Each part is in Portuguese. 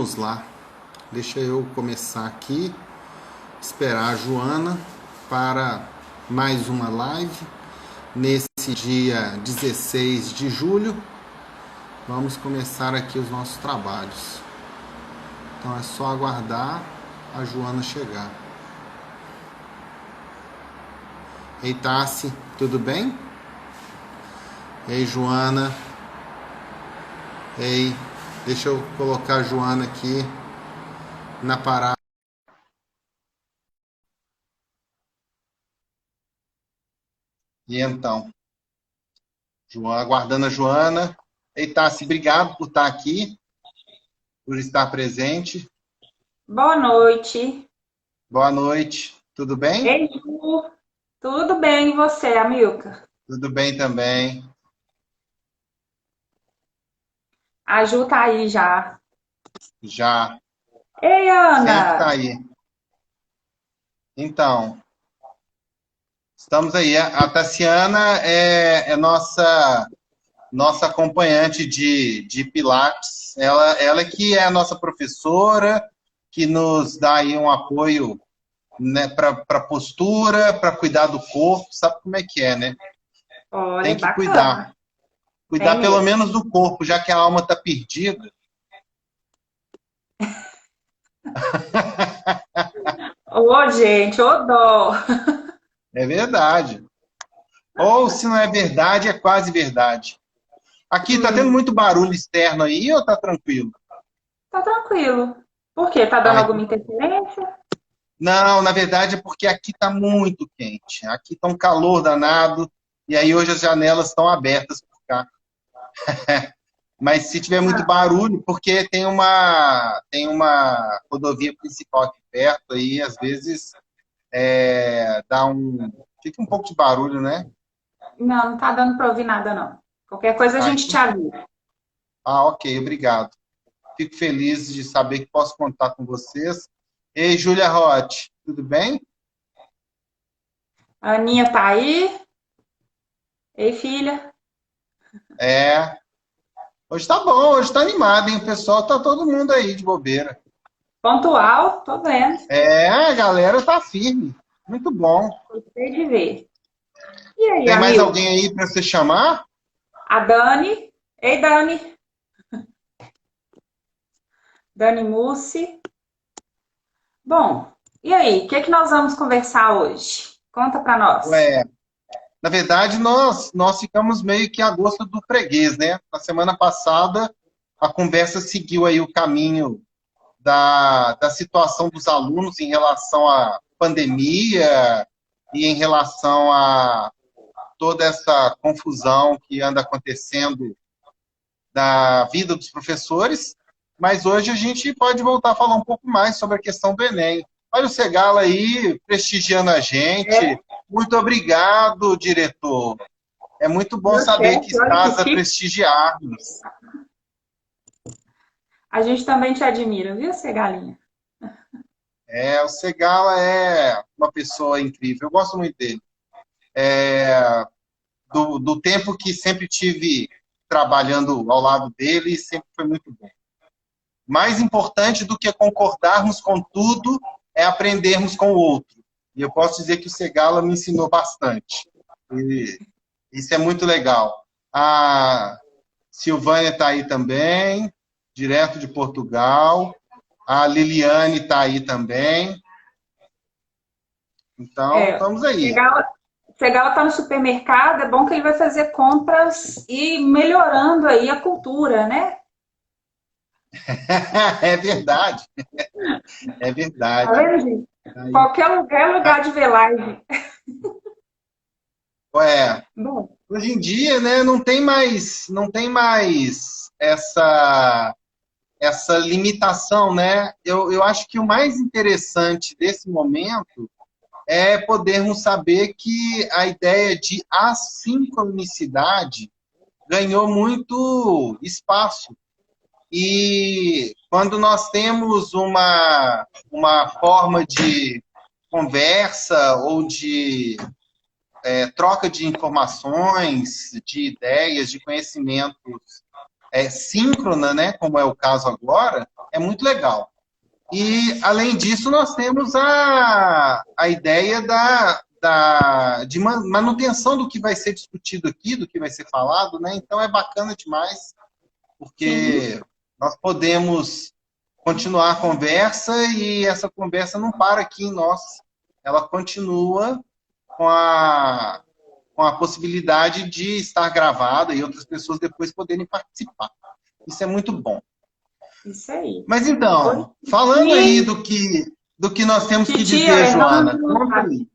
vamos lá. Deixa eu começar aqui, esperar a Joana para mais uma live nesse dia 16 de julho. Vamos começar aqui os nossos trabalhos. Então é só aguardar a Joana chegar. Ei, Tassi, tudo bem? Ei, Joana. Ei, deixa eu colocar a Joana aqui na parada. E então, Joana, aguardando a Joana. Ei, Tassi, obrigado por estar aqui, por estar presente. Boa noite. Boa noite, tudo bem? Ei, Ju. Tudo bem e você, Amilcar? Tudo bem também. A Ju tá aí já. Já, Ei, sempre está Ana. aí. Então, estamos aí. A Tassiana é nossa acompanhante de Pilates. Ela que é a nossa professora, que nos dá aí um apoio, né, para postura, para cuidar do corpo. Sabe como é que é, né? Olha, Tem que cuidar. bacana. Tem Cuidar pelo mesmo. menos do corpo, já que a alma está perdida. Ô, gente, ô dó. É verdade. Ou, se não é verdade, é quase verdade. Aqui tá tendo Hum, muito barulho externo aí ou tá tranquilo? tá tranquilo. Por quê? Tá dando Ah, alguma então... interferência? Não, na verdade é porque aqui tá muito quente. Aqui tá um calor danado. E aí hoje as janelas estão abertas por cá. Mas se tiver muito Ah, barulho, porque tem uma rodovia principal aqui perto, aí às vezes fica um pouco de barulho, né? não tá dando pra ouvir nada, não. Qualquer coisa a Ah, gente então te avisa. ok, obrigado. Fico feliz de saber que posso contar com vocês. Ei, Júlia Roth, tudo bem? A Aninha tá aí. Ei, filha. É, hoje tá bom, hoje tá animado, hein? O pessoal tá todo mundo aí de bobeira. Pontual, tô vendo. É, a galera tá firme. Muito bom. Gostei de ver. E aí, Tem mais Amilcar? alguém aí para você chamar? A Dani. Ei, Dani. Dani Mussi. Bom, e aí, o que é que nós vamos conversar hoje? Conta para nós. Ué, na verdade, nós ficamos meio que a gosto do freguês, né? Na semana passada, a conversa seguiu aí o caminho da situação dos alunos em relação à pandemia e em relação a toda essa confusão que anda acontecendo da vida dos professores, mas hoje a gente pode voltar a falar um pouco mais sobre a questão do Enem. Olha o Segala aí prestigiando a gente. É, Muito obrigado, diretor. É muito bom meu saber que chefe, olha que estás a chique. prestigiar-nos. A gente também te admira, viu, Galinha? O Segala é uma pessoa incrível, eu gosto muito dele. Do tempo que sempre tive trabalhando ao lado dele, sempre foi muito bom. Mais importante do que concordarmos com tudo é aprendermos com o outro. E eu posso dizer que o Segala me ensinou bastante. E isso é muito legal. A Silvânia está aí também, direto de Portugal. A Liliane está aí também. Então, É, estamos aí. Segala tá no supermercado, é bom que ele vai fazer compras e melhorando aí a cultura, né? É verdade, é Tá verdade. vendo, gente? Aí, Qualquer lugar é lugar de ver live. ué, Bom, hoje em dia, né, não tem mais essa limitação, né? Eu acho que o mais interessante desse momento é podermos saber que a ideia de assincronicidade ganhou muito espaço. E quando nós temos uma forma de conversa ou de troca de informações, de ideias, de conhecimentos síncrona, né, como é o caso agora, é muito legal. E, além disso, nós temos a ideia de manutenção do que vai ser discutido aqui, do que vai ser falado, né? Então, é bacana demais, Sim, porque nós podemos continuar a conversa e essa conversa não para aqui em nós. Ela continua com com a possibilidade de estar gravada e outras pessoas depois poderem participar. Isso é muito bom. isso aí. Mas Oi, então, falando aí Titi, do que nós temos que Titi dizer, Joana, Alejandro, conta aí.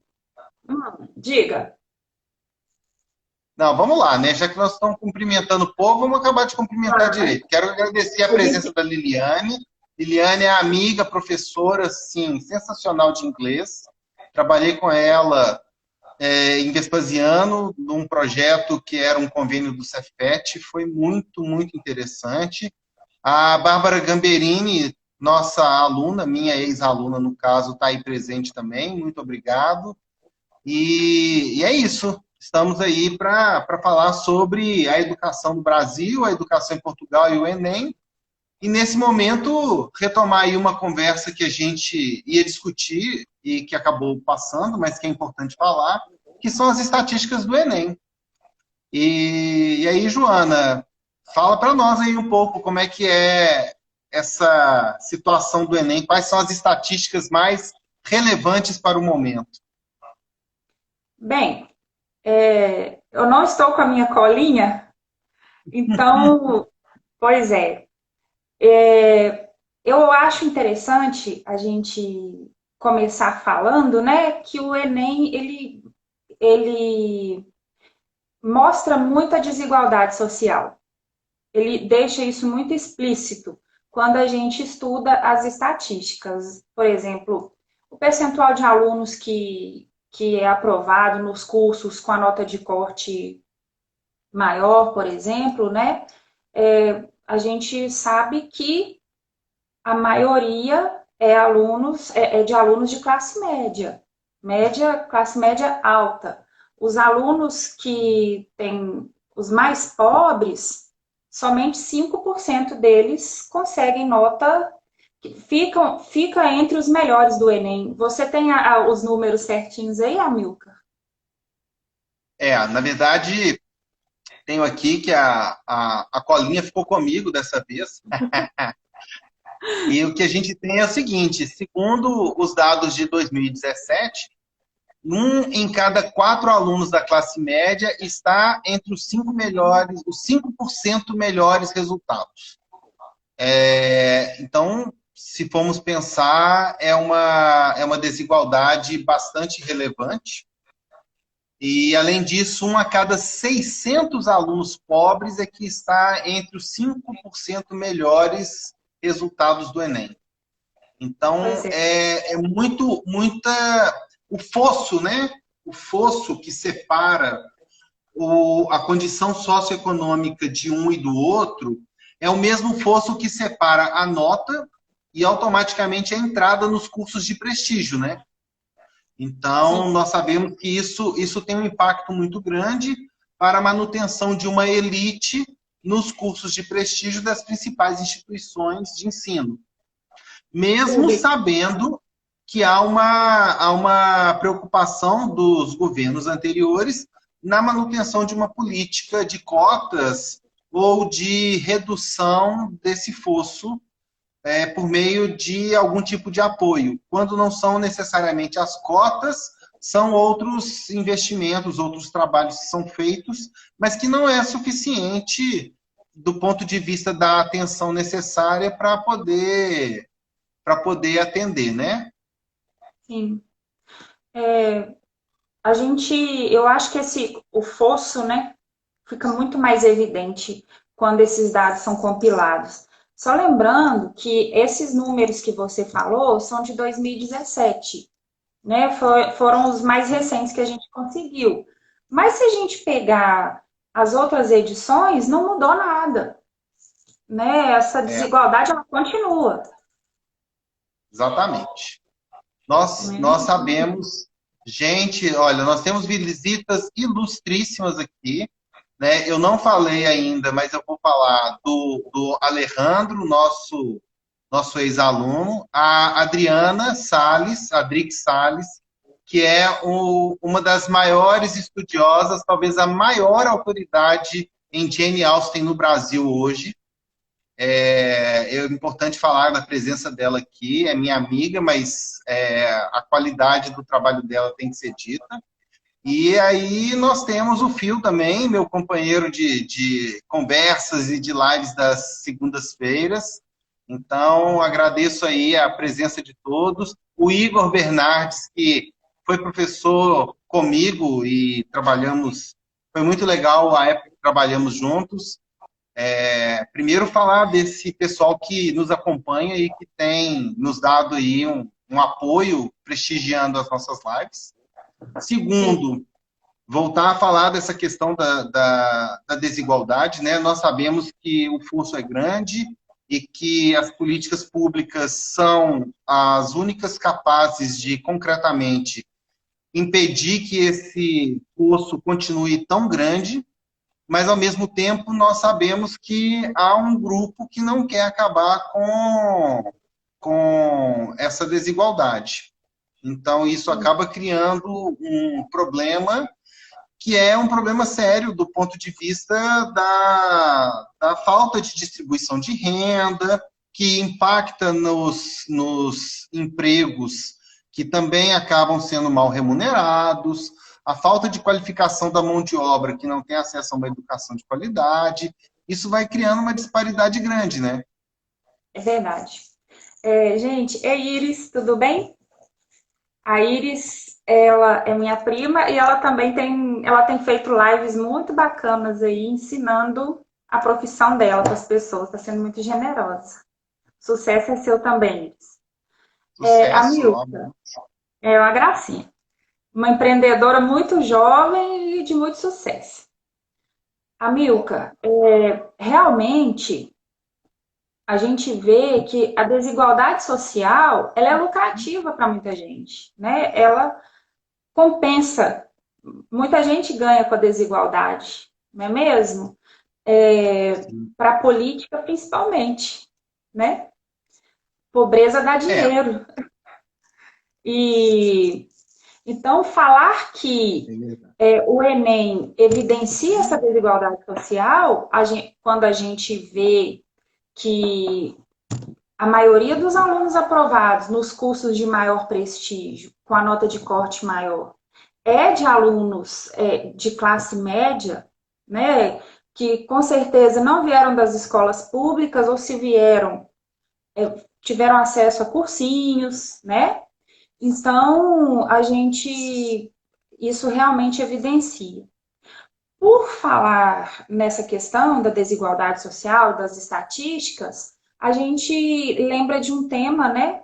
diga. Não, vamos lá, né? Já que nós estamos cumprimentando o povo, vamos acabar de cumprimentar Claro. direito. Quero agradecer a A gente, presença da Liliane. Liliane é amiga, professora, sim, sensacional de inglês. Trabalhei com ela em Vespasiano, num projeto que era um convênio do Cefet. Foi muito, muito interessante. A Bárbara Gamberini, nossa aluna, minha ex-aluna, no caso, está aí presente também. Muito obrigado. E é isso. Estamos aí para falar sobre a educação no Brasil, a educação em Portugal e o Enem. E, nesse momento, retomar aí uma conversa que a gente ia discutir e que acabou passando, mas que é importante falar, que são as estatísticas do Enem. E aí, Joana, fala para nós aí um pouco como é que é essa situação do Enem, quais são as estatísticas mais relevantes para o momento. bem, eu não estou com a minha colinha, então, pois eu acho interessante a gente começar falando, né, que o Enem, ele mostra muita desigualdade social. Ele deixa isso muito explícito quando a gente estuda as estatísticas. Por exemplo, o percentual de alunos que é aprovado nos cursos com a nota de corte maior, por exemplo, né? A gente sabe que a maioria é de alunos de classe média alta. Os alunos que têm os mais pobres, somente 5% deles conseguem nota que fica entre os melhores do Enem. Você tem os números certinhos aí, Amilcar? Na verdade, tenho aqui que a colinha ficou comigo dessa vez. E o que a gente tem é o seguinte, segundo os dados de 2017, um em cada 4 alunos da classe média está entre os 5 melhores, os 5% melhores resultados. Então, se formos pensar, é uma desigualdade bastante relevante. E, além disso, um a cada 600 alunos pobres é que está entre os 5% melhores resultados do Enem. Então, Pois é. o fosso, né? O fosso que separa a condição socioeconômica de um e do outro é o mesmo fosso que separa a nota e automaticamente a entrada nos cursos de prestígio, né? Então, Sim. nós sabemos que isso tem um impacto muito grande para a manutenção de uma elite nos cursos de prestígio das principais instituições de ensino. Mesmo Público. sabendo que há uma preocupação dos governos anteriores na manutenção de uma política de cotas ou de redução desse fosso por meio de algum tipo de apoio. Quando não são necessariamente as cotas, são outros investimentos, outros trabalhos que são feitos, mas que não é suficiente do ponto de vista da atenção necessária para poder atender, né? Sim. Eu acho que o fosso, né, fica muito mais evidente quando esses dados são compilados. Só lembrando que esses números que você falou são de 2017, né? Foram os mais recentes que a gente conseguiu. Mas se a gente pegar as outras edições, não mudou nada, né? Essa É, desigualdade ela continua, exatamente. né? Nós sabemos, gente, olha, nós temos visitas ilustríssimas aqui, né? Eu não falei ainda, mas eu vou falar do Alejandro, nosso nosso ex-aluno, a Adriana Salles, Adrix Salles, que é uma das maiores estudiosas, talvez a maior autoridade em Jane Austen no Brasil hoje. É importante falar da presença dela aqui, é minha amiga, mas a qualidade do trabalho dela tem que ser dita. E aí nós temos o Phil também, meu companheiro de conversas e de lives das segundas-feiras. Então, agradeço aí a presença de todos. O Igor Bernardes, que foi professor comigo e trabalhamos, foi muito legal a época que trabalhamos juntos. Primeiro falar desse pessoal que nos acompanha e que tem nos dado aí um apoio, prestigiando as nossas lives. Segundo, voltar a falar dessa questão da desigualdade, né? Nós sabemos que o fosso é grande e que as políticas públicas são as únicas capazes de, concretamente, impedir que esse fosso continue tão grande, mas, ao mesmo tempo, nós sabemos que há um grupo que não quer acabar com essa desigualdade. Então, isso acaba criando um problema que é um problema sério do ponto de vista da falta de distribuição de renda, que impacta nos empregos que também acabam sendo mal remunerados, a falta de qualificação da mão de obra que não tem acesso a uma educação de qualidade. Isso vai criando uma disparidade grande, né? É verdade. Gente, Iris, tudo bem? A Iris, ela é minha prima e ela tem feito lives muito bacanas aí, ensinando a profissão dela para as pessoas. Está sendo muito generosa. Sucesso é seu também, Iris. A Sucesso, Milka, é uma gracinha. Uma empreendedora muito jovem e de muito sucesso. A Milka, realmente a gente vê que a desigualdade social ela é lucrativa para muita gente, né? Ela compensa. Muita gente ganha com a desigualdade, não é mesmo? Para a política, principalmente, né? Pobreza dá dinheiro. E então, falar que o Enem evidencia essa desigualdade social, quando a gente vê que a maioria dos alunos aprovados nos cursos de maior prestígio, com a nota de corte maior, é de alunos de classe média, né, que com certeza não vieram das escolas públicas ou se vieram, tiveram acesso a cursinhos, né? Então, isso realmente evidencia. Por falar nessa questão da desigualdade social, das estatísticas, a gente lembra de um tema, né,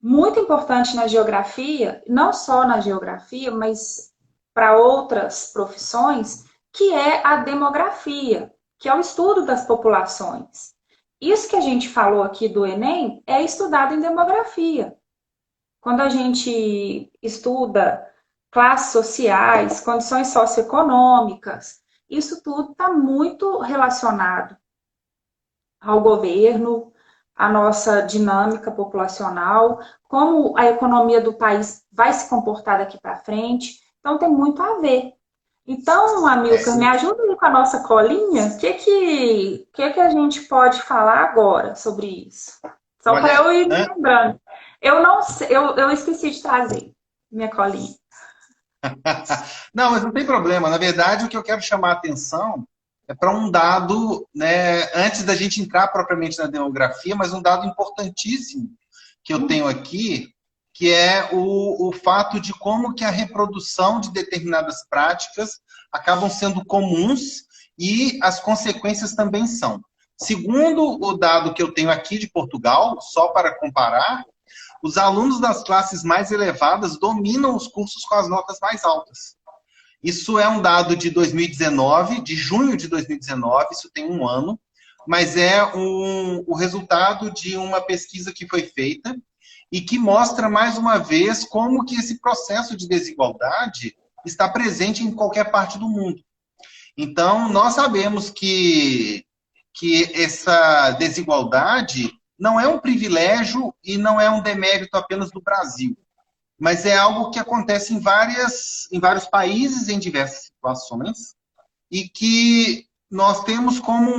muito importante na geografia, não só na geografia, mas para outras profissões, que é a demografia, que é o estudo das populações. Isso que a gente falou aqui do Enem é estudado em demografia. Quando a gente estuda classes sociais, condições socioeconômicas, isso tudo está muito relacionado ao governo, à nossa dinâmica populacional, como a economia do país vai se comportar daqui para frente. Então, tem muito a ver. Então, Amilcar, me ajuda aí com a nossa colinha. O que a gente pode falar agora sobre isso? Só para eu ir me lembrando. Eu não sei, eu esqueci de trazer minha colinha. Não, mas não tem problema. Na verdade, o que eu quero chamar a atenção é para um dado, né, antes da gente entrar propriamente na demografia, mas um dado importantíssimo que eu tenho aqui, que é o fato de como que a reprodução de determinadas práticas acabam sendo comuns e as consequências também são. Segundo o dado que eu tenho aqui de Portugal, só para comparar, os alunos das classes mais elevadas dominam os cursos com as notas mais altas. Isso é um dado de 2019, de junho de 2019, isso tem um ano, mas é o resultado de uma pesquisa que foi feita e que mostra, mais uma vez, como que esse processo de desigualdade está presente em qualquer parte do mundo. Então, nós sabemos que essa desigualdade não é um privilégio e não é um demérito apenas do Brasil, mas é algo que acontece em vários países, em diversas situações, e que nós temos como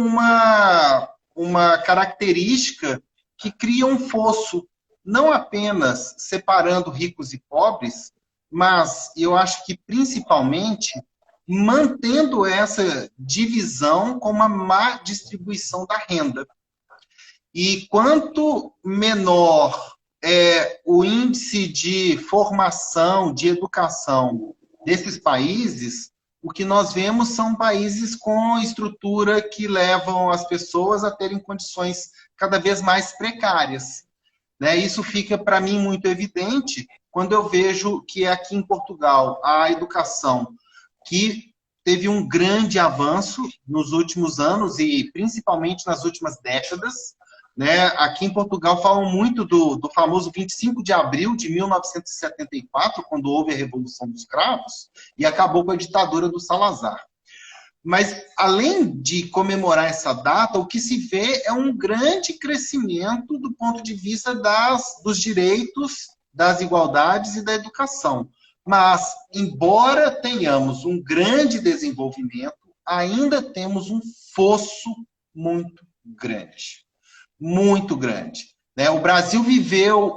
uma característica que cria um fosso, não apenas separando ricos e pobres, mas eu acho que principalmente mantendo essa divisão com uma má distribuição da renda. E quanto menor é o índice de formação, de educação desses países, o que nós vemos são países com estrutura que levam as pessoas a terem condições cada vez mais precárias. Né? Isso fica, para mim, muito evidente quando eu vejo que aqui em Portugal a educação, que teve um grande avanço nos últimos anos e principalmente nas últimas décadas, né? Aqui em Portugal falam muito do famoso 25 de abril de 1974, quando houve a Revolução dos Cravos, e acabou com a ditadura do Salazar. Mas, além de comemorar essa data, o que se vê é um grande crescimento do ponto de vista dos direitos, das igualdades e da educação. Mas, embora tenhamos um grande desenvolvimento, ainda temos um fosso muito grande. Muito grande. Né? O Brasil viveu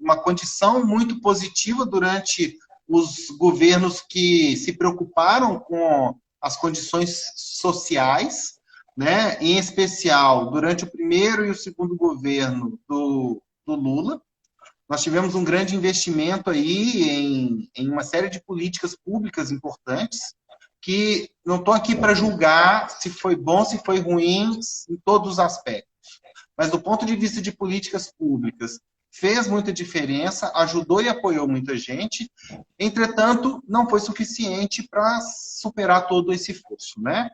uma condição muito positiva durante os governos que se preocuparam com as condições sociais, né? Em especial durante o primeiro e o segundo governo do Lula. Nós tivemos um grande investimento aí em uma série de políticas públicas importantes, que não estou aqui para julgar se foi bom, se foi ruim, em todos os aspectos. Mas do ponto de vista de políticas públicas, fez muita diferença, ajudou e apoiou muita gente, entretanto, não foi suficiente para superar todo esse fosso, né?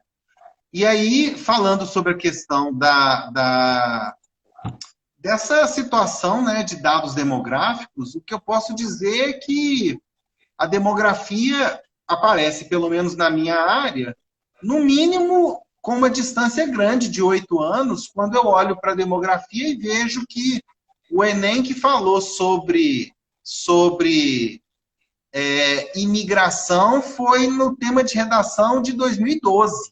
E aí, falando sobre a questão dessa situação, né, de dados demográficos, o que eu posso dizer é que a demografia aparece, pelo menos na minha área, no mínimo com uma distância grande de 8 anos, quando eu olho para a demografia e vejo que o Enem, que falou sobre imigração, foi no tema de redação de 2012.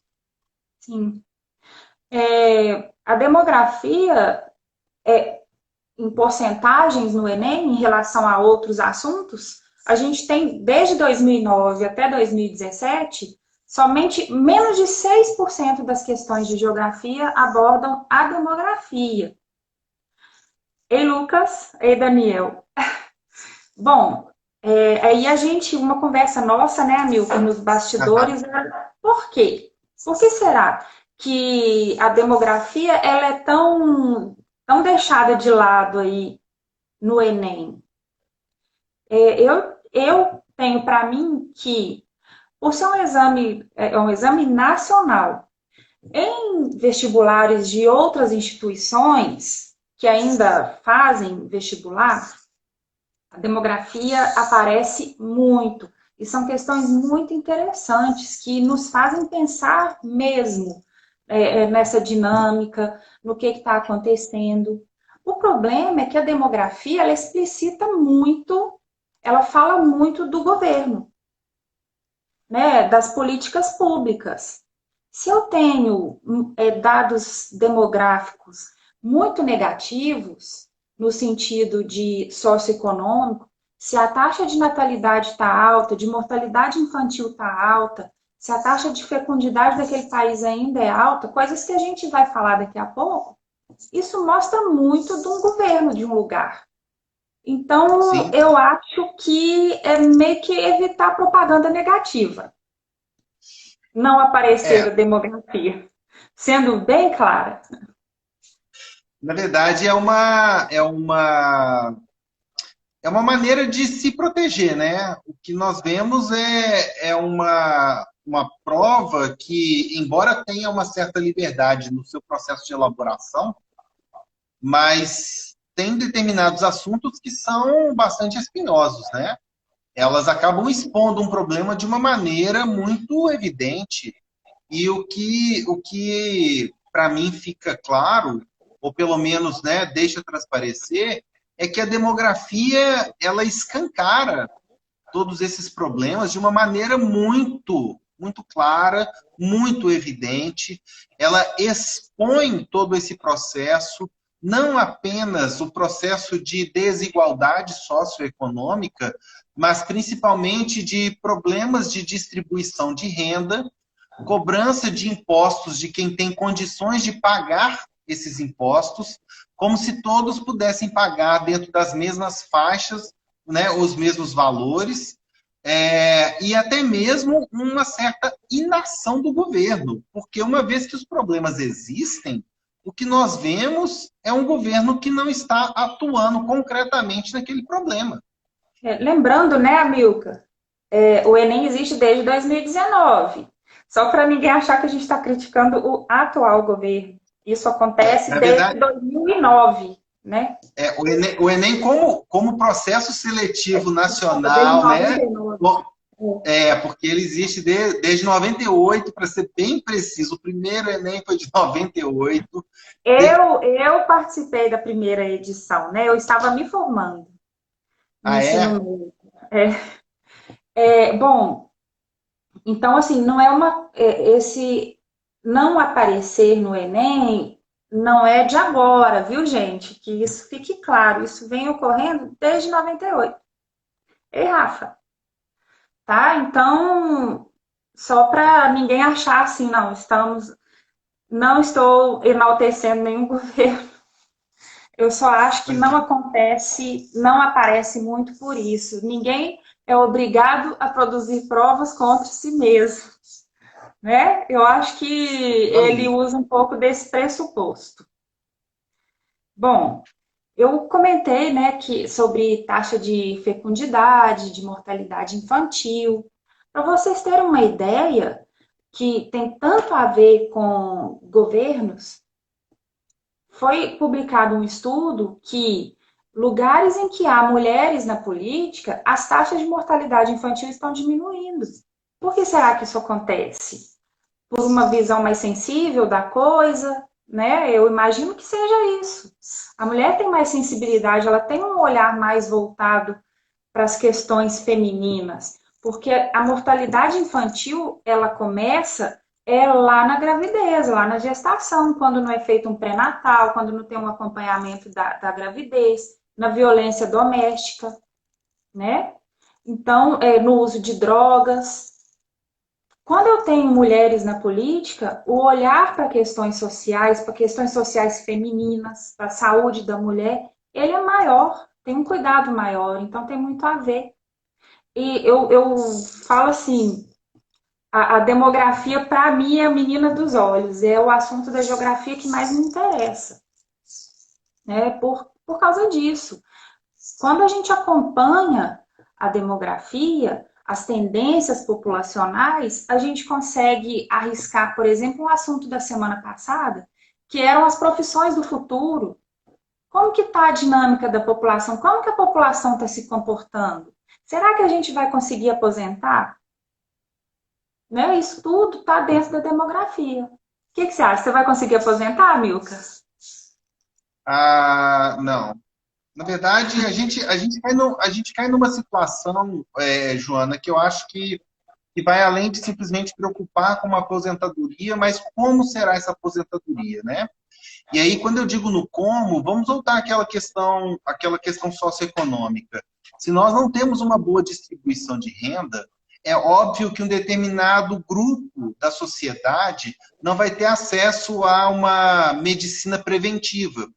Sim. A demografia, em porcentagens no Enem, em relação a outros assuntos, a gente tem, desde 2009 até 2017, somente menos de 6% das questões de geografia abordam a demografia. Ei, Lucas. Ei, Daniel. Bom, aí uma conversa nossa, né, Amilcar, nos bastidores, por quê? Por que será que a demografia ela é tão deixada de lado aí no Enem? Eu tenho para mim que, por ser um exame nacional, em vestibulares de outras instituições que ainda fazem vestibular, a demografia aparece muito. E são questões muito interessantes que nos fazem pensar mesmo nessa dinâmica, no que está acontecendo. O problema é que a demografia ela explicita muito, ela fala muito do governo, né, das políticas públicas. Se eu tenho dados demográficos muito negativos, no sentido de socioeconômico, se a taxa de natalidade está alta, de mortalidade infantil está alta, se a taxa de fecundidade daquele país ainda é alta, coisas que a gente vai falar daqui a pouco, isso mostra muito de um governo, de um lugar. Então, sim, eu acho que é meio que evitar propaganda negativa. Não aparecer a demografia. Sendo bem clara. Na verdade, é uma maneira de se proteger, né? O que nós vemos é uma prova que, embora tenha uma certa liberdade no seu processo de elaboração, mas tem determinados assuntos que são bastante espinhosos, né? Elas acabam expondo um problema de uma maneira muito evidente. E o que para mim fica claro ou pelo menos, né, deixa transparecer, é que a demografia, ela escancara todos esses problemas de uma maneira muito clara, muito evidente. Ela expõe todo esse processo, não apenas o processo de desigualdade socioeconômica, mas principalmente de problemas de distribuição de renda, cobrança de impostos de quem tem condições de pagar esses impostos, como se todos pudessem pagar dentro das mesmas faixas, né, os mesmos valores, e até mesmo uma certa inação do governo, porque uma vez que os problemas existem, o que nós vemos é um governo que não está atuando concretamente naquele problema. Lembrando, né, Amilcar, o Enem existe desde 2019. Só para ninguém achar que a gente está criticando o atual governo. Isso acontece desde 2009, né? O Enem como processo seletivo nacional, né? Porque ele existe desde 98, para ser bem preciso. O primeiro Enem foi de 98. Eu participei da primeira edição, né? Eu estava me formando no ensino médio. Bom, então, assim, não é esse não aparecer no Enem não é de agora, viu, gente? Que isso fique claro, isso vem ocorrendo desde 98. Ei, Rafa, tá? Então, só para ninguém achar assim, não estou enaltecendo nenhum governo. Eu só acho que não acontece, não aparece muito por isso. Ninguém é obrigado a produzir provas contra si mesmo, né? Eu acho que ele usa um pouco desse pressuposto. Bom, eu comentei, né, sobre taxa de fecundidade, de mortalidade infantil. Para vocês terem uma ideia, que tem tanto a ver com governos, foi publicado um estudo que lugares em que há mulheres na política, as taxas de mortalidade infantil estão diminuindo. Por que será que isso acontece? Por uma visão mais sensível da coisa, né? Eu imagino que seja isso. A mulher tem mais sensibilidade, ela tem um olhar mais voltado para as questões femininas, porque a mortalidade infantil, ela começa lá na gravidez, lá na gestação, quando não é feito um pré-natal, quando não tem um acompanhamento da gravidez, na violência doméstica, né? Então, no uso de drogas. Quando eu tenho mulheres na política, o olhar para questões sociais femininas, para a saúde da mulher, ele é maior, tem um cuidado maior, então tem muito a ver. E eu falo assim, a demografia, para mim, é a menina dos olhos, é o assunto da geografia que mais me interessa, né? Por causa disso. Quando a gente acompanha a demografia, as tendências populacionais, a gente consegue arriscar, por exemplo, um assunto da semana passada, que eram as profissões do futuro. Como que está a dinâmica da população? Como que a população está se comportando? Será que a gente vai conseguir aposentar? Né? Isso tudo está dentro da demografia. O que você acha? Você vai conseguir aposentar, Milka? Não. Na verdade, a gente cai numa situação, Joana, que eu acho que vai além de simplesmente preocupar com uma aposentadoria, mas como será essa aposentadoria, né? E aí, quando eu digo no como, vamos voltar àquela questão socioeconômica. Se nós não temos uma boa distribuição de renda, é óbvio que um determinado grupo da sociedade não vai ter acesso a uma medicina preventiva,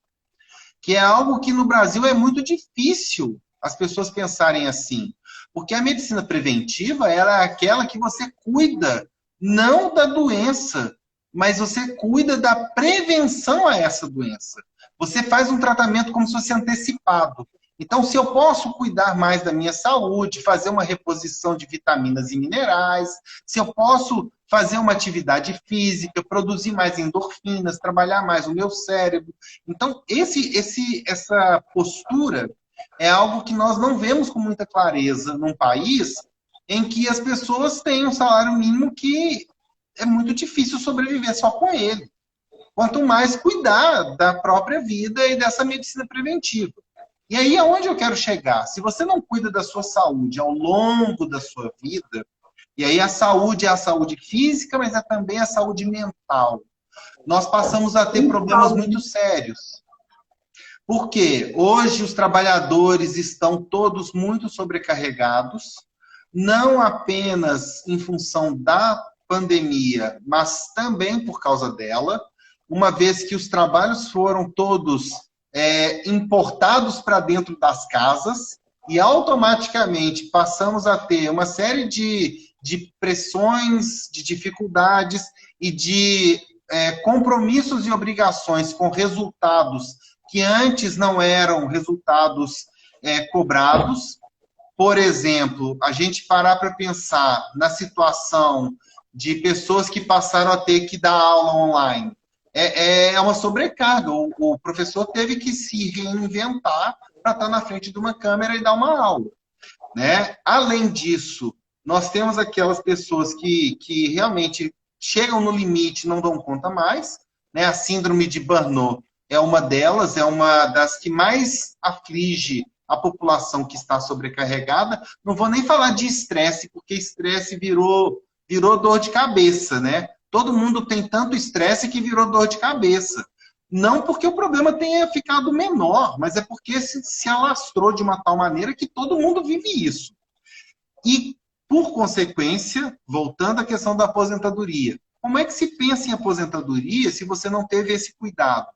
que é algo que no Brasil é muito difícil as pessoas pensarem assim. Porque a medicina preventiva ela é aquela que você cuida não da doença, mas você cuida da prevenção a essa doença. Você faz um tratamento como se fosse antecipado. Então, se eu posso cuidar mais da minha saúde, fazer uma reposição de vitaminas e minerais, se eu posso fazer uma atividade física, produzir mais endorfinas, trabalhar mais o meu cérebro. Então, essa postura é algo que nós não vemos com muita clareza num país em que as pessoas têm um salário mínimo que é muito difícil sobreviver só com ele. quanto mais cuidar da própria vida e dessa medicina preventiva. E aí, aonde eu quero chegar? Se você não cuida da sua saúde ao longo da sua vida, e aí a saúde é a saúde física, mas é também a saúde mental, nós passamos a ter problemas muito sérios. Porque hoje os trabalhadores estão todos muito sobrecarregados, não apenas em função da pandemia, mas também por causa dela, uma vez que os trabalhos foram todos importados para dentro das casas e automaticamente passamos a ter uma série de pressões, de dificuldades e de compromissos e obrigações com resultados que antes não eram resultados cobrados. Por exemplo, a gente parar para pensar na situação de pessoas que passaram a ter que dar aula online. É uma sobrecarga. O professor teve que se reinventar para estar na frente de uma câmera e dar uma aula, né? Além disso, nós temos aquelas pessoas que realmente chegam no limite e não dão conta mais, né? A síndrome de Burnout é uma delas, é uma das que mais aflige a população que está sobrecarregada. Não vou nem falar de estresse, porque estresse virou dor de cabeça, né? Todo mundo tem tanto estresse que virou dor de cabeça. Não porque o problema tenha ficado menor, mas é porque se alastrou de uma tal maneira que todo mundo vive isso. E, por consequência, voltando à questão da aposentadoria, como é que se pensa em aposentadoria se você não teve esse cuidado?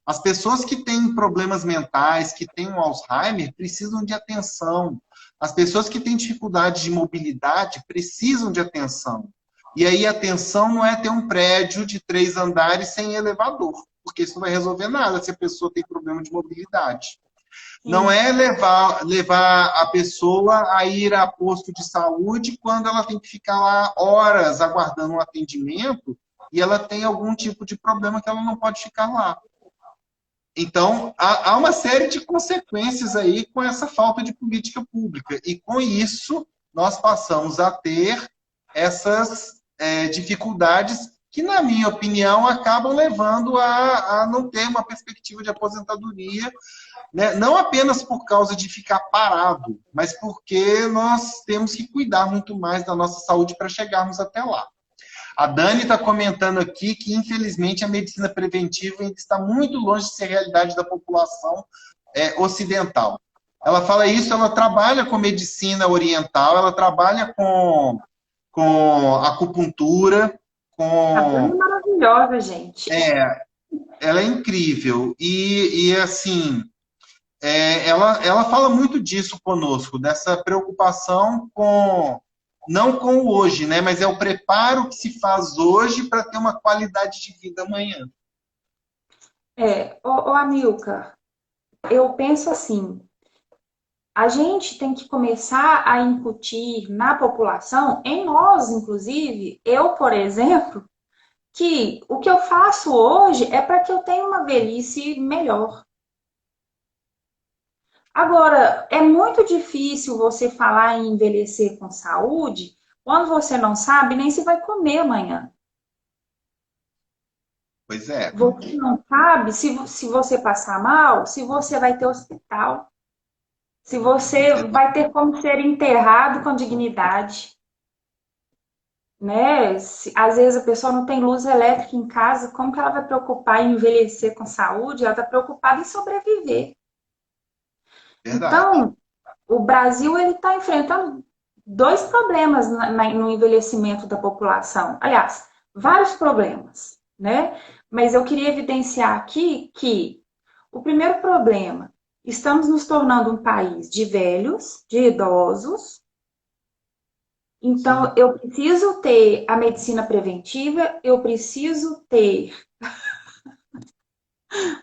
As pessoas que têm problemas mentais, que têm um Alzheimer, precisam de atenção. As pessoas que têm dificuldade de mobilidade precisam de atenção. E aí, atenção não é ter um prédio de 3 andares sem elevador, porque isso não vai resolver nada se a pessoa tem problema de mobilidade. Não é levar a pessoa a ir a posto de saúde quando ela tem que ficar lá horas aguardando um atendimento e ela tem algum tipo de problema que ela não pode ficar lá. Então, há uma série de consequências aí com essa falta de política pública. E com isso, nós passamos a ter essas dificuldades que, na minha opinião, acabam levando a não ter uma perspectiva de aposentadoria, né? Não apenas por causa de ficar parado, mas porque nós temos que cuidar muito mais da nossa saúde para chegarmos até lá. A Dani está comentando aqui que, infelizmente, a medicina preventiva ainda está muito longe de ser realidade da população ocidental. Ela fala isso, ela trabalha com medicina oriental, ela trabalha com acupuntura, A Dani é maravilhosa, gente. Ela é incrível. E assim, ela fala muito disso conosco, dessa preocupação não com o hoje, né? Mas é o preparo que se faz hoje para ter uma qualidade de vida amanhã. Amilcar, eu penso assim, a gente tem que começar a incutir na população, em nós, inclusive, eu, por exemplo, que o que eu faço hoje é para que eu tenha uma velhice melhor. Agora, é muito difícil você falar em envelhecer com saúde quando você não sabe nem se vai comer amanhã. Pois é. Você não sabe se você passar mal, se você vai ter hospital, se você vai ter como ser enterrado com dignidade. Né? Às vezes a pessoa não tem luz elétrica em casa, como que ela vai preocupar em envelhecer com saúde? Ela está preocupada em sobreviver. Verdade. Então, o Brasil ele está enfrentando 2 problemas no envelhecimento da população. Aliás, vários problemas, né? Mas eu queria evidenciar aqui que o primeiro problema, estamos nos tornando um país de velhos, de idosos. Então, eu preciso ter a medicina preventiva, eu preciso ter...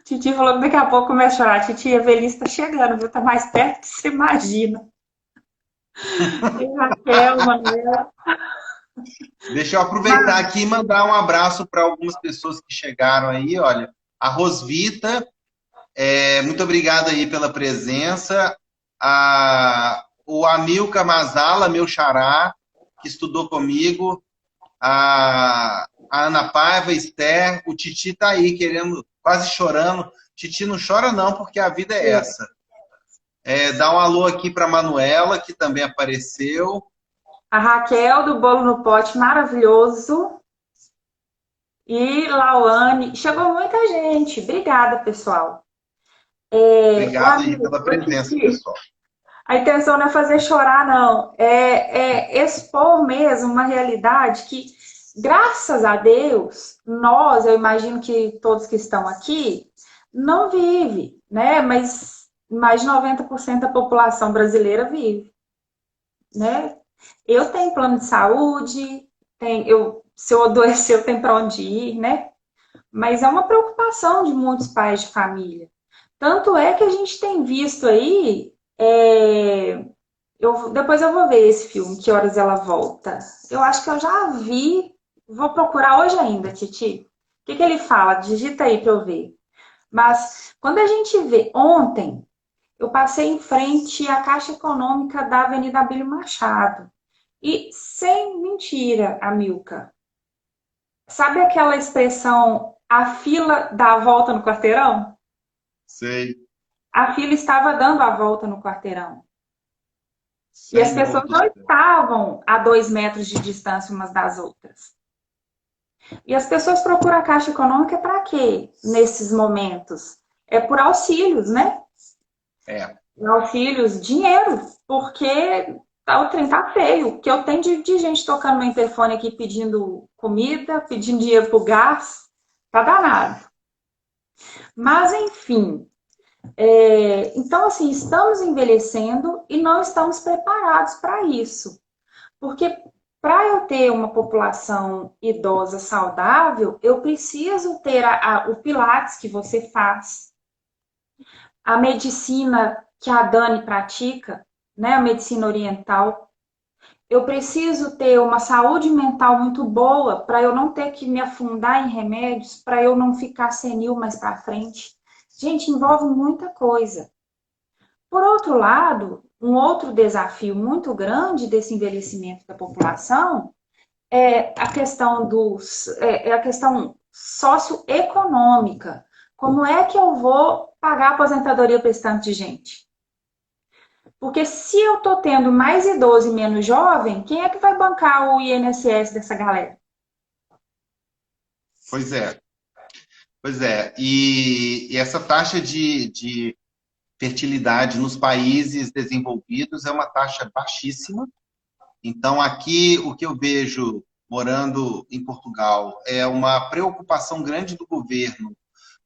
Titi falou que daqui a pouco começa a chorar. Titi, a velhice está chegando, viu? Está mais perto que você imagina. E Raquel, Manuela. Deixa eu aproveitar aqui e mandar um abraço para algumas pessoas que chegaram aí. Olha, a Rosvita, muito obrigado aí pela presença. O Amilcar Mazala, meu xará, que estudou comigo. A a Ana Paiva, Esther, o Titi tá aí querendo, quase chorando. Titi não chora não, porque a vida é essa. Dá um alô aqui para Manuela, que também apareceu. A Raquel do Bolo no Pote, maravilhoso. E Lauane. Chegou muita gente. Obrigada, pessoal. Obrigado aí pela presença, pessoal. A intenção não é fazer chorar, não. É expor mesmo uma realidade que, graças a Deus, nós, eu imagino que todos que estão aqui, não vive, né? Mas mais de 90% da população brasileira vive, né? Eu tenho plano de saúde, se eu adoecer, eu tenho para onde ir, né? Mas é uma preocupação de muitos pais de família. Tanto é que a gente tem visto aí. Depois eu vou ver esse filme, Que Horas Ela Volta. Eu acho que eu já vi. Vou procurar hoje ainda, Titi. O que ele fala? Digita aí para eu ver. Mas quando a gente vê, ontem eu passei em frente à Caixa Econômica da Avenida Abílio Machado. E sem mentira, Amilca, sabe aquela expressão, a fila dá a volta no quarteirão? Sei. A fila estava dando a volta no quarteirão. E as Senhor pessoas do não céu. estavam a 2 metros de distância umas das outras. E as pessoas procuram a Caixa Econômica para quê? Nesses momentos? É por auxílios, né? Auxílios, dinheiro. Porque o trem tá feio. O que eu tenho de gente tocando no interfone aqui pedindo comida, pedindo dinheiro pro gás, tá danado. Mas, enfim. Então, assim, estamos envelhecendo e não estamos preparados para isso. Porque para eu ter uma população idosa saudável, eu preciso ter o Pilates que você faz, a medicina que a Dani pratica, né, a medicina oriental. Eu preciso ter uma saúde mental muito boa para eu não ter que me afundar em remédios, para eu não ficar senil mais para frente. Gente, envolve muita coisa. Por outro lado, um outro desafio muito grande desse envelhecimento da população é a questão socioeconômica. Como é que eu vou pagar a aposentadoria para esse tanto de gente? Porque se eu estou tendo mais idoso e menos jovem, quem é que vai bancar o INSS dessa galera? Pois é. Pois é. E essa taxa de fertilidade nos países desenvolvidos é uma taxa baixíssima. Então, aqui, o que eu vejo, morando em Portugal, é uma preocupação grande do governo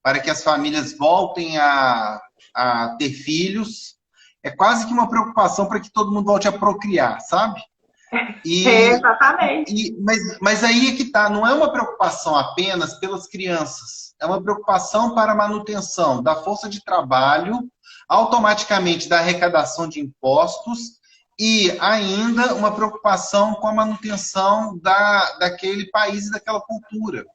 para que as famílias voltem a ter filhos. É quase que uma preocupação para que todo mundo volte a procriar, sabe? Exatamente. Mas aí é que tá, não é uma preocupação apenas pelas crianças, é uma preocupação para a manutenção da força de trabalho, automaticamente da arrecadação de impostos e ainda uma preocupação com a manutenção daquele país e daquela cultura.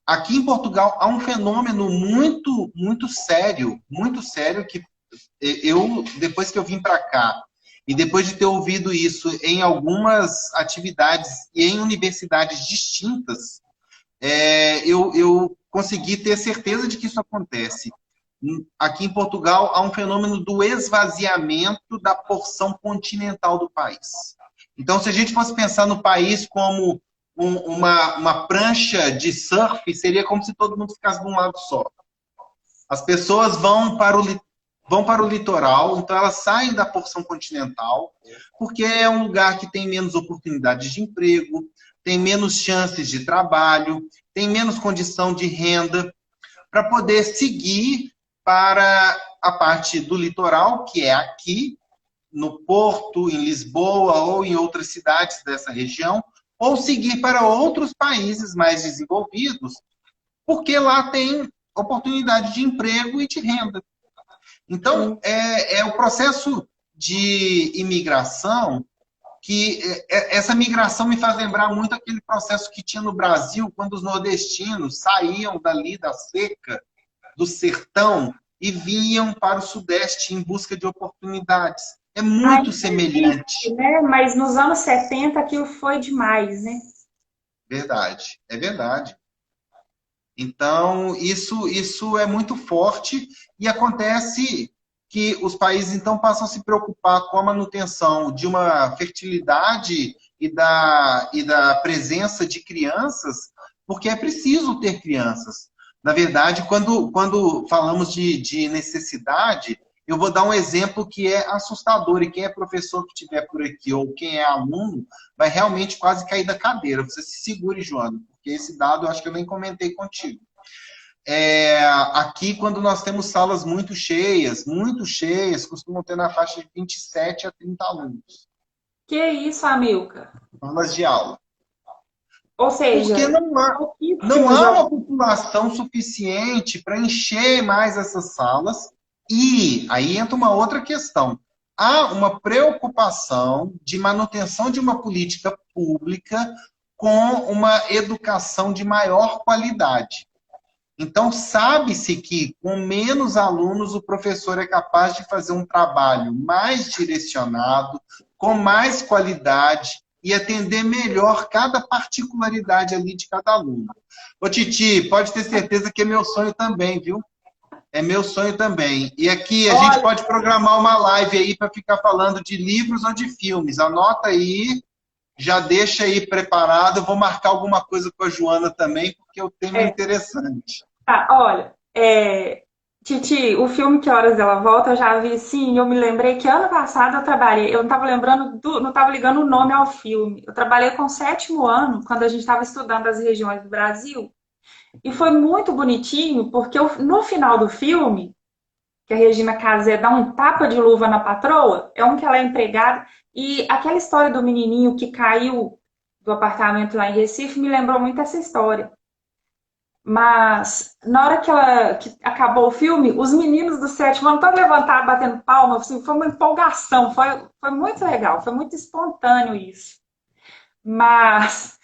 Aqui em Portugal há um fenômeno muito sério, que eu, depois que eu vim para cá, e depois de ter ouvido isso em algumas atividades e em universidades distintas, eu consegui ter certeza de que isso acontece. Aqui em Portugal há um fenômeno do esvaziamento da porção continental do país. Então, se a gente fosse pensar no país como uma prancha de surf, seria como se todo mundo ficasse de um lado só. As pessoas vão para o litoral, então elas saem da porção continental, porque é um lugar que tem menos oportunidades de emprego, tem menos chances de trabalho, tem menos condição de renda, para poder seguir para a parte do litoral, que é aqui, no Porto, em Lisboa ou em outras cidades dessa região, ou seguir para outros países mais desenvolvidos, porque lá tem oportunidade de emprego e de renda. Então, é o processo de imigração que essa migração me faz lembrar muito aquele processo que tinha no Brasil, quando os nordestinos saíam dali da seca, do sertão, e vinham para o Sudeste em busca de oportunidades. É muito semelhante. Né? Mas nos anos 70 aquilo foi demais, né? verdade, é verdade. Então, isso é muito forte e acontece que os países então passam a se preocupar com a manutenção de uma fertilidade e da presença de crianças, porque é preciso ter crianças. Na verdade, quando falamos de necessidade, eu vou dar um exemplo que é assustador, e quem é professor que estiver por aqui, ou quem é aluno, vai realmente quase cair da cadeira. Você se segure, Joana, porque esse dado eu acho que eu nem comentei contigo. Aqui, quando nós temos salas muito cheias, costumam ter na faixa de 27 a 30 alunos, Que isso, Amilcar? salas de aula. Ou Porque seja, não pouquíssimos há uma jovens. população suficiente para encher mais essas salas. E aí entra uma outra questão. Há uma preocupação de manutenção de uma política pública com uma educação de maior qualidade. Então, sabe-se que com menos alunos o professor é capaz de fazer um trabalho mais direcionado, com mais qualidade e atender melhor cada particularidade ali de cada aluno. Ô, Titi, pode ter certeza que é meu sonho também, viu? É meu sonho também. E aqui a gente Olha, pode programar uma live aí para ficar falando de livros ou de filmes. Anota aí, já deixa aí preparado. Eu vou marcar alguma coisa com a Joana também, porque o tema é é, interessante. tá, olha, Titi, o filme Que Horas Ela Volta, eu já vi sim, eu me lembrei que ano passado eu trabalhei, eu não estava lembrando, não estava ligando o nome ao filme. Eu trabalhei com o sétimo ano, quando a gente estava estudando as regiões do Brasil, e foi muito bonitinho, porque no final do filme, que a Regina Casé dá um tapa de luva na patroa, é um que ela é empregada, e aquela história do menininho que caiu do apartamento lá em Recife me lembrou muito essa história. Mas na hora que acabou o filme, os meninos do sétimo ano todos levantaram, batendo palma, assim, foi uma empolgação, foi muito legal, foi muito espontâneo isso. Mas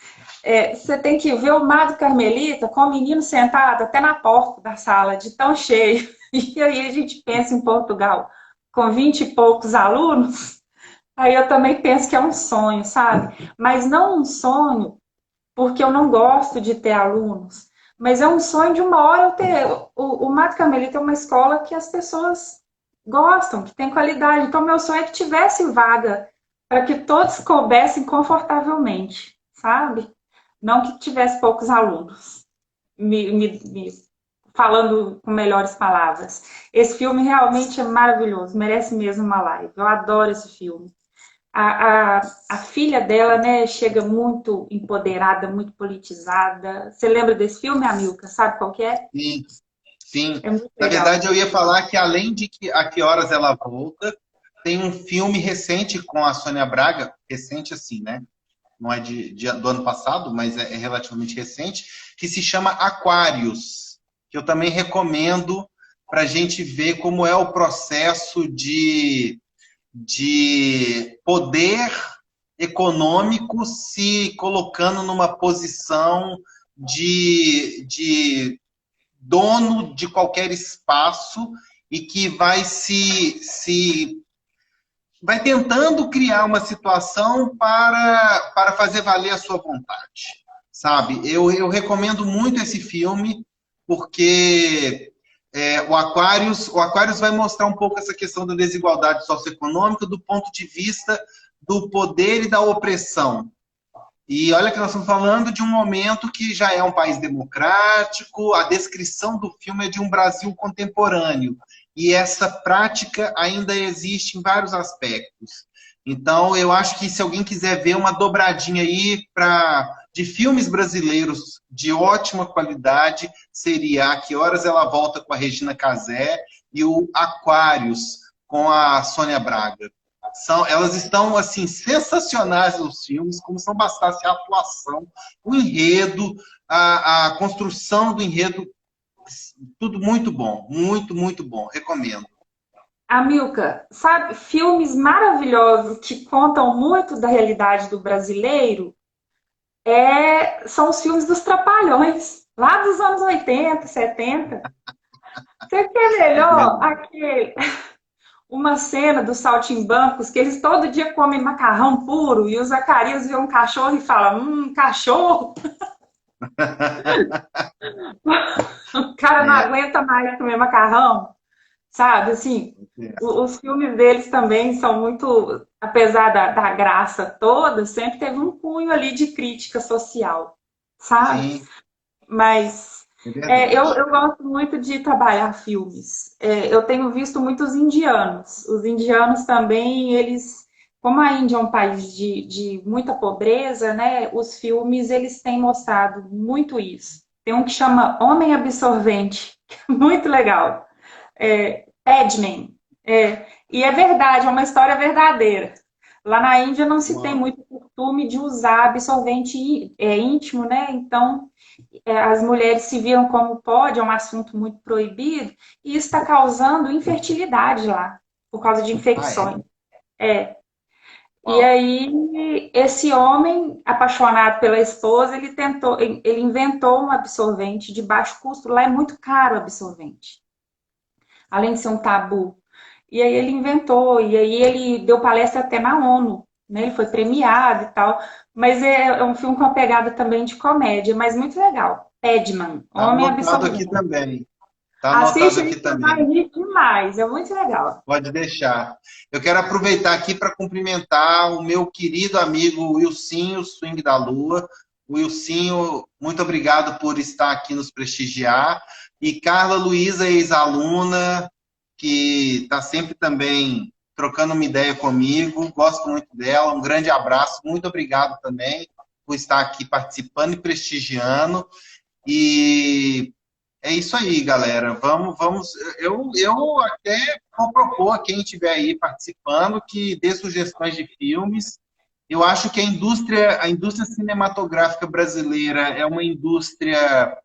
você tem que ver o Mar do Carmelita com o menino sentado até na porta da sala, de tão cheio. E aí a gente pensa em Portugal com 20 e poucos alunos, aí eu também penso que é um sonho, sabe? Mas não um sonho porque eu não gosto de ter alunos, mas é um sonho de uma hora eu ter. O Mato Carmelita é uma escola que as pessoas gostam, que tem qualidade. Então, meu sonho é que tivesse vaga para que todos coubessem confortavelmente, sabe? Não que tivesse poucos alunos. Me falando com melhores palavras. Esse filme realmente é maravilhoso, merece mesmo uma live. Eu adoro esse filme. A, a, a filha dela, né, chega muito empoderada, muito politizada. Você lembra desse filme, Amilca? Sabe qual que é? Sim, sim. É muito Na legal. verdade, eu ia falar que além de que A Que Horas Ela Volta, tem um filme recente com a Sônia Braga, recente assim, né? Não é do ano passado, mas é relativamente recente, que se chama Aquários, que eu também recomendo para a gente ver como é o processo de poder econômico se colocando numa posição de dono de qualquer espaço e que vai tentando criar uma situação para fazer valer a sua vontade, sabe? Eu recomendo muito esse filme porque o Aquarius vai mostrar um pouco essa questão da desigualdade socioeconômica do ponto de vista do poder e da opressão. E olha que nós estamos falando de um momento que já é um país democrático, a descrição do filme é de um Brasil contemporâneo. E essa prática ainda existe em vários aspectos. Então, eu acho que se alguém quiser ver uma dobradinha aí de filmes brasileiros de ótima qualidade, seria A Que Horas Ela Volta com a Regina Casé e o Aquários com a Sônia Braga. Elas estão assim sensacionais nos filmes, como se não bastasse a atuação, o enredo, a construção do enredo, tudo muito bom, muito, muito bom, recomendo. Amilca, sabe, filmes maravilhosos que contam muito da realidade do brasileiro são os filmes dos Trapalhões, lá dos anos 80, 70. Você quer É melhor verdade. aquele uma cena dos saltimbancos que eles todo dia comem macarrão puro e o Zacarias vê um cachorro e fala, cachorro? O cara não É, aguenta mais comer macarrão, sabe? Assim, os filmes deles também são muito, apesar da graça toda, sempre teve um cunho ali de crítica social, sabe? sim, Mas é eu verdade. gosto muito de trabalhar filmes. Eu tenho visto muitos indianos. Os indianos também, eles, como a Índia é um país de muita pobreza, né? Os filmes eles têm mostrado muito isso. Tem um que chama Homem Absorvente, que é muito legal. Padman. E é verdade, é uma história verdadeira. Lá na Índia não se tem Uau. muito costume de usar absorvente íntimo, né? Então as mulheres se viram como pode, é um assunto muito proibido, e isso está causando infertilidade lá, por causa de Ah, é? infecções. É. E Uau. aí, esse homem, apaixonado pela esposa, ele inventou um absorvente de baixo custo. Lá é muito caro o absorvente, além de ser um tabu. E aí ele inventou, e aí ele deu palestra até na ONU, né? Ele foi premiado e tal. Mas é um filme com uma pegada também de comédia, mas muito legal. Padman, Tá Homem anotado aqui Absorvente. também. Tá anotado Assiste aqui aí que você vai também. rir demais, é muito legal. Pode deixar. Eu quero aproveitar aqui para cumprimentar o meu querido amigo Wilsinho, Swing da Lua. Wilsinho, muito obrigado por estar aqui nos prestigiar. E Carla Luísa, ex-aluna, que está sempre também trocando uma ideia comigo. Gosto muito dela. Um grande abraço. Muito obrigado também por estar aqui participando e prestigiando. E é isso aí, galera. Vamos. Eu até vou propor a quem estiver aí participando que dê sugestões de filmes. Eu acho que a indústria cinematográfica brasileira é uma indústria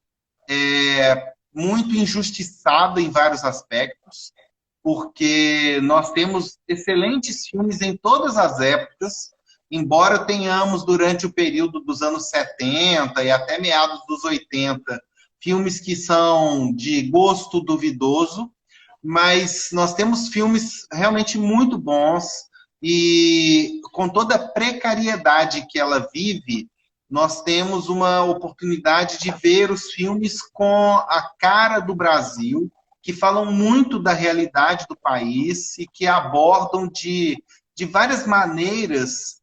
muito injustiçada em vários aspectos, porque nós temos excelentes filmes em todas as épocas, embora tenhamos durante o período dos anos 70 e até meados dos 80 filmes que são de gosto duvidoso, mas nós temos filmes realmente muito bons e com toda a precariedade que ela vive, nós temos uma oportunidade de ver os filmes com a cara do Brasil, que falam muito da realidade do país e que abordam de várias maneiras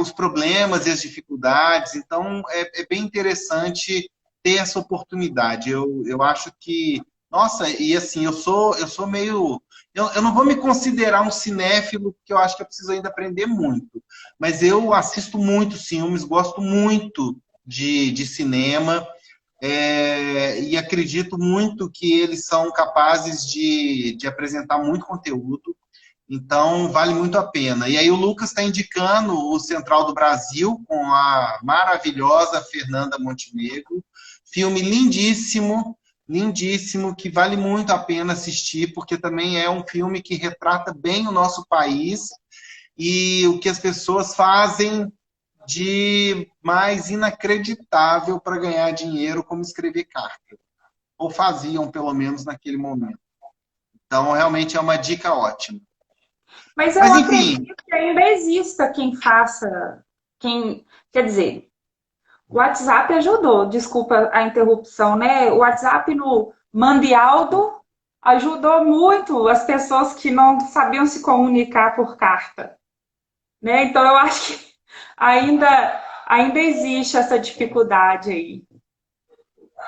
os problemas e as dificuldades. Então, é bem interessante ter essa oportunidade. Eu acho que, nossa, e assim, eu sou meio. Eu não vou me considerar um cinéfilo, porque eu acho que eu preciso ainda aprender muito. Mas eu assisto muitos filmes, gosto muito de cinema, e acredito muito que eles são capazes de apresentar muito conteúdo. Então, vale muito a pena. E aí o Lucas está indicando o Central do Brasil com a maravilhosa Fernanda Montenegro. Filme lindíssimo, lindíssimo, que vale muito a pena assistir, porque também é um filme que retrata bem o nosso país e o que as pessoas fazem de mais inacreditável para ganhar dinheiro, como escrever carta. Ou faziam, pelo menos, naquele momento. Então, realmente é uma dica ótima. Mas eu Mas, enfim, acredito que ainda exista quem faça, quer dizer, o WhatsApp ajudou, desculpa a interrupção, né? O WhatsApp no Mandialdo ajudou muito as pessoas que não sabiam se comunicar por carta, né? Então eu acho que ainda existe essa dificuldade aí.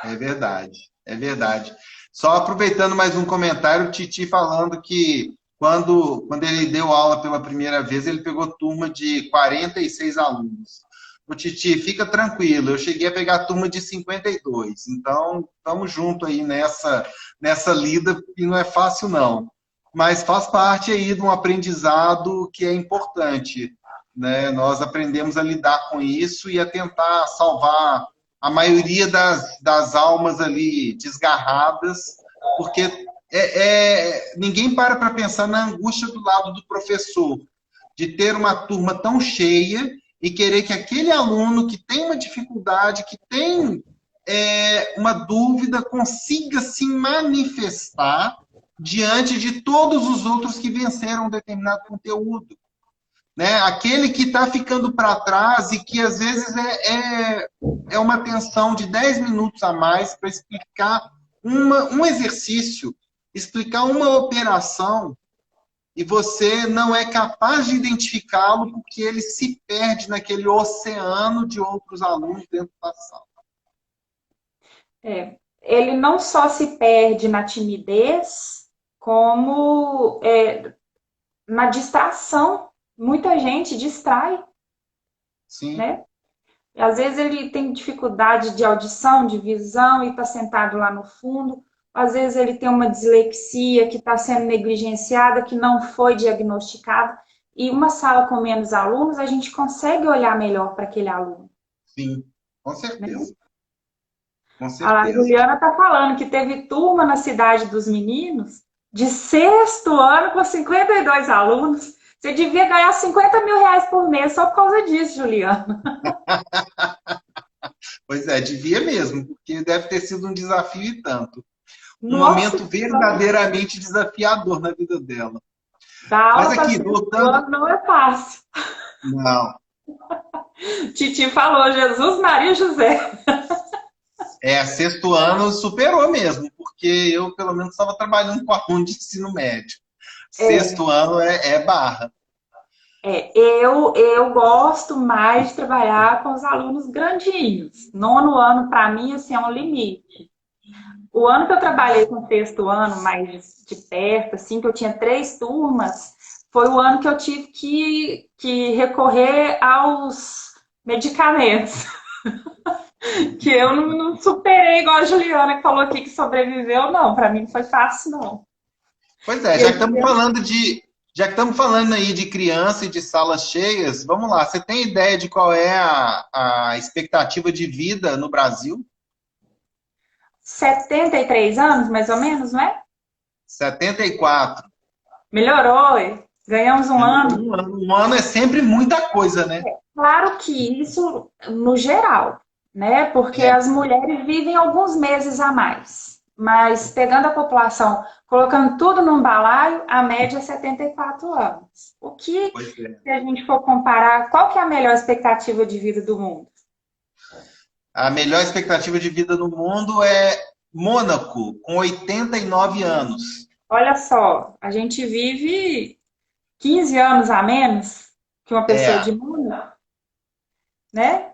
é verdade, é verdade. Só aproveitando mais um comentário, o Titi falando que quando ele deu aula pela primeira vez, ele pegou turma de 46 alunos. O Titi, fica tranquilo, eu cheguei a pegar turma de 52, então estamos junto aí nessa lida, e não é fácil não. Mas faz parte aí de um aprendizado que é importante, né? Nós aprendemos a lidar com isso e a tentar salvar a maioria das almas ali desgarradas, porque ninguém para pensar na angústia do lado do professor, de ter uma turma tão cheia e querer que aquele aluno que tem uma dificuldade, que tem uma dúvida, consiga se manifestar diante de todos os outros que venceram um determinado conteúdo, né? Aquele que está ficando para trás e que às vezes é uma atenção de 10 minutos a mais para explicar um exercício, explicar uma operação, e você não é capaz de identificá-lo porque ele se perde naquele oceano de outros alunos dentro da sala. Ele não só se perde na timidez, como na distração. Muita gente distrai, Sim, né? Às vezes ele tem dificuldade de audição, de visão e está sentado lá no fundo. Às vezes ele tem uma dislexia que está sendo negligenciada, que não foi diagnosticada. E uma sala com menos alunos, a gente consegue olhar melhor para aquele aluno, sim, com né? certeza, com A certeza. Juliana está falando que teve turma na cidade dos meninos de sexto ano com 52 alunos. Você devia ganhar 50 mil reais por mês só por causa disso, Juliana. Pois é, devia mesmo, porque deve ter sido um desafio e tanto. Um Nossa, momento verdadeiramente desafiador na vida dela. dar Mas aula para aqui, sexto voltando. ano não é fácil. Não, Titi falou, Jesus, Maria e José. sexto ano superou mesmo, porque eu, pelo menos, estava trabalhando com aluno de ensino médio. É, Sexto ano é barra. eu gosto mais de trabalhar com os alunos grandinhos. Nono ano, para mim, assim, é um limite. O ano que eu trabalhei com o sexto ano, mais de perto, assim, que eu tinha 3 turmas, foi o ano que eu tive que recorrer aos medicamentos. Que eu não superei igual a Juliana que falou aqui que sobreviveu, não. Para mim não foi fácil, não. Pois é, E já eu que estamos tive falando aí de criança e de salas cheias, vamos lá. Você tem ideia de qual é a expectativa de vida no Brasil? 73 anos, mais ou menos, não é? 74. Melhorou, ganhamos um ano. Um ano é sempre muita coisa, né? Claro que isso no geral, né? Porque É, as mulheres vivem alguns meses a mais. Mas pegando a população, colocando tudo num balaio, a média é 74 anos. O que, pois é. se a gente for comparar, qual que é a melhor expectativa de vida do mundo? A melhor expectativa de vida no mundo é Mônaco, com 89 anos. Olha só, a gente vive 15 anos a menos que uma pessoa É, de mundo, né?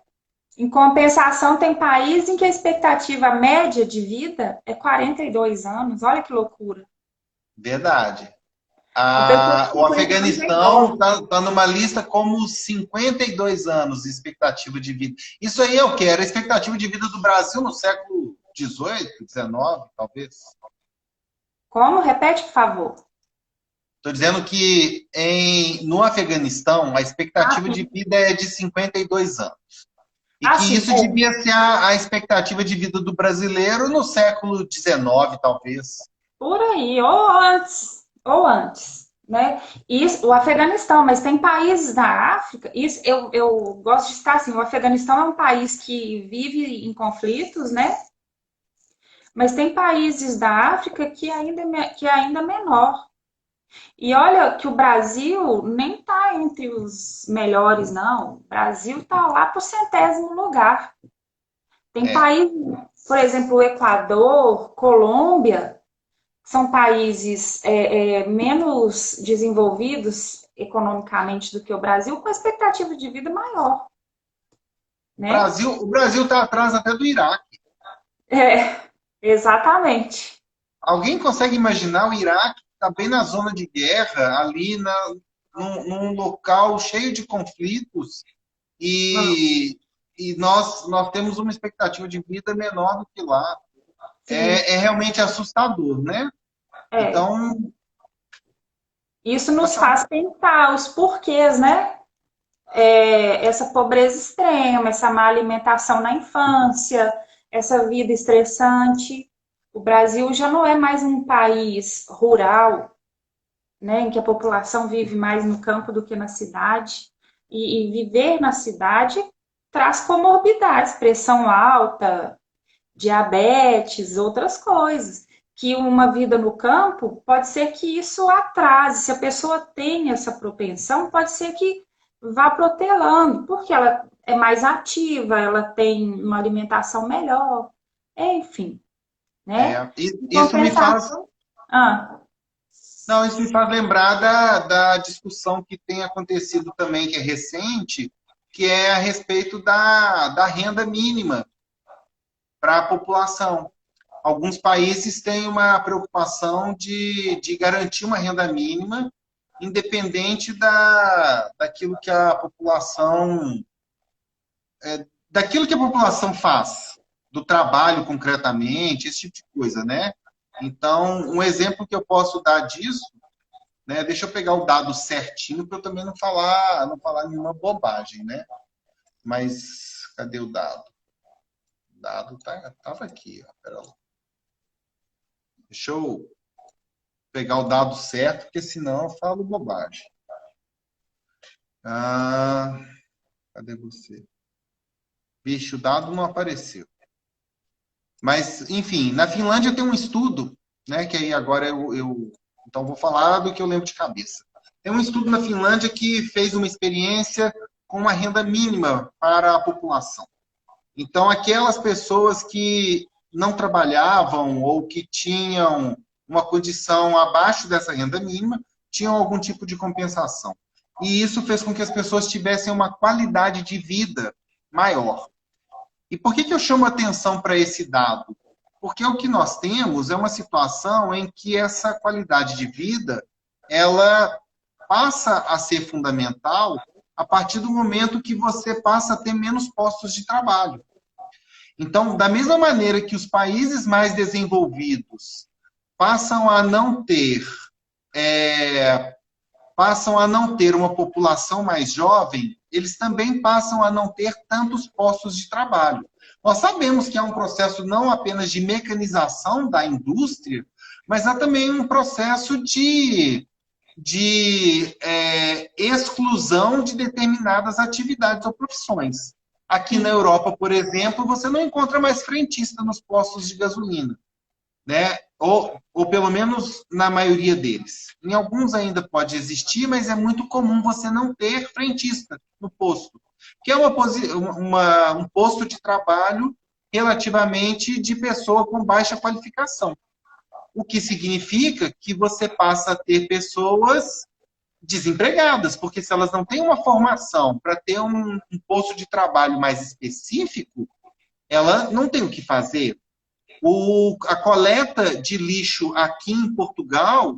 Em compensação, tem país em que a expectativa média de vida é 42 anos. Olha que loucura. verdade. Uma pessoa de O 50 anos é Afeganistão idosa. está numa lista como 52 anos de expectativa de vida. Isso aí é o que? Era a expectativa de vida do Brasil no século XVIII, XIX, talvez. Como? Repete, por favor. Estou dizendo que no Afeganistão a Ah, expectativa de sim. vida é de 52 anos. E Ah, que sim. isso É. devia ser a expectativa de vida do brasileiro no século XIX, talvez. Por aí, ou antes, né? Isso, o Afeganistão, mas tem países da África, isso eu gosto de estar assim, o Afeganistão é um país que vive em conflitos, né? Mas tem países da África que é ainda menor. E olha que o Brasil nem está entre os melhores, não. O Brasil está lá para o 100º lugar. Tem É. países, por exemplo, o Equador, Colômbia, são países menos desenvolvidos economicamente do que o Brasil, com expectativa de vida maior, né? O Brasil está atrás até do Iraque. É, exatamente. Alguém consegue imaginar o Iraque está bem na zona de guerra, ali num local cheio de conflitos, e, nós temos uma expectativa de vida menor do que lá. Sim, É realmente assustador, né? é. Então, Isso nos acabou. faz pensar os porquês, né? Essa pobreza extrema, essa má alimentação na infância, essa vida estressante. O Brasil já não é mais um país rural, né, em que a população vive mais no campo do que na cidade. E viver na cidade traz comorbidades, pressão alta, diabetes, outras coisas. que uma vida no campo, pode ser que isso atrase. Se a pessoa tem essa propensão, pode ser que vá protelando, porque ela é mais ativa, ela tem uma alimentação melhor, enfim, né? Em Isso me faz, compensação, ah, não, isso me faz lembrar da discussão que tem acontecido também, que é recente, que é a respeito da renda mínima para a população. Alguns países têm uma preocupação de garantir uma renda mínima, independente daquilo que a população daquilo que a população faz, do trabalho concretamente, esse tipo de coisa, né? Então, um exemplo que eu posso dar disso, né? Deixa eu pegar o dado certinho para eu também não falar nenhuma bobagem, né? Mas cadê o dado? O dado tava aqui, ó. Pera lá. Deixa eu pegar o dado certo, porque senão eu falo bobagem. Ah, cadê você? Bicho, o dado não apareceu. Mas, enfim, na Finlândia tem um estudo, né? Que aí agora então vou falar do que eu lembro de cabeça. Tem um estudo na Finlândia que fez uma experiência com uma renda mínima para a população. Então, aquelas pessoas que não trabalhavam ou que tinham uma condição abaixo dessa renda mínima tinham algum tipo de compensação. E isso fez com que as pessoas tivessem uma qualidade de vida maior. E por que eu chamo atenção para esse dado? Porque o que nós temos é uma situação em que essa qualidade de vida ela passa a ser fundamental a partir do momento que você passa a ter menos postos de trabalho. Então, da mesma maneira que os países mais desenvolvidos passam a não ter é, passam a não ter uma população mais jovem, eles também passam a não ter tantos postos de trabalho. Nós sabemos que é um processo não apenas de mecanização da indústria, mas há também um processo de exclusão de determinadas atividades ou profissões. Aqui na Europa, por exemplo, você não encontra mais frentista nos postos de gasolina, né? Ou pelo menos na maioria deles. Em alguns ainda pode existir, mas é muito comum você não ter frentista no posto, que é um posto de trabalho relativamente de pessoa com baixa qualificação. O que significa que você passa a ter pessoas desempregadas, porque se elas não têm uma formação para ter um posto de trabalho mais específico, ela não tem o que fazer. A coleta de lixo aqui em Portugal,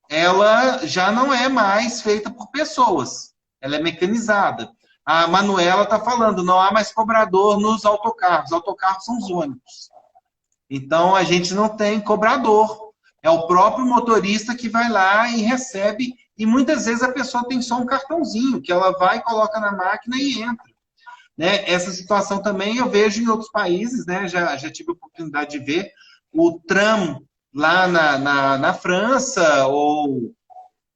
ela já não é mais feita por pessoas, ela é mecanizada. A Manuela está falando, não há mais cobrador nos autocarros. Os autocarros são os ônibus. Então, a gente não tem cobrador. É o próprio motorista que vai lá e recebe. E muitas vezes a pessoa tem só um cartãozinho, que ela vai, coloca na máquina e entra. Né? Essa situação também eu vejo em outros países, né? Já tive a oportunidade de ver o tram lá na França, ou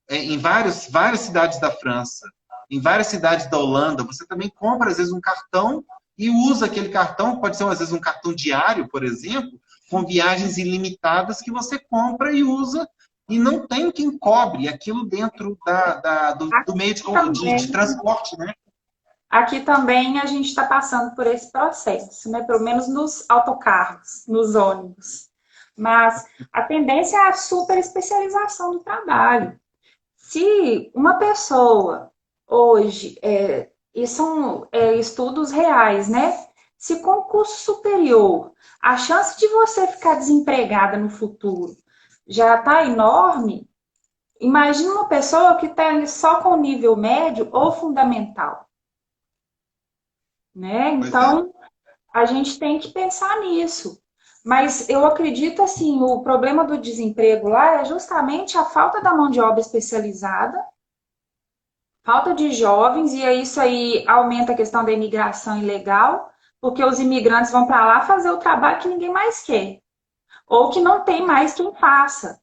em várias cidades da França, em várias cidades da Holanda. Você também compra, às vezes, um cartão e usa aquele cartão, pode ser, às vezes, um cartão diário, por exemplo, com viagens ilimitadas que você compra e usa e não tem quem cobre aquilo dentro do meio de transporte, né? Aqui também a gente está passando por esse processo, né? Pelo menos nos autocarros, nos ônibus. Mas a tendência é a super especialização do trabalho. Se uma pessoa hoje, e são estudos reais, né? Se concurso superior, a chance de você ficar desempregada no futuro já está enorme, imagina uma pessoa que está só com nível médio ou fundamental, né? Pois é. Então, a gente tem que pensar nisso. Mas eu acredito assim, o problema do desemprego lá é justamente a falta da mão de obra especializada, falta de jovens, e isso aí aumenta a questão da imigração ilegal, porque os imigrantes vão para lá fazer o trabalho que ninguém mais quer, ou que não tem mais quem faça.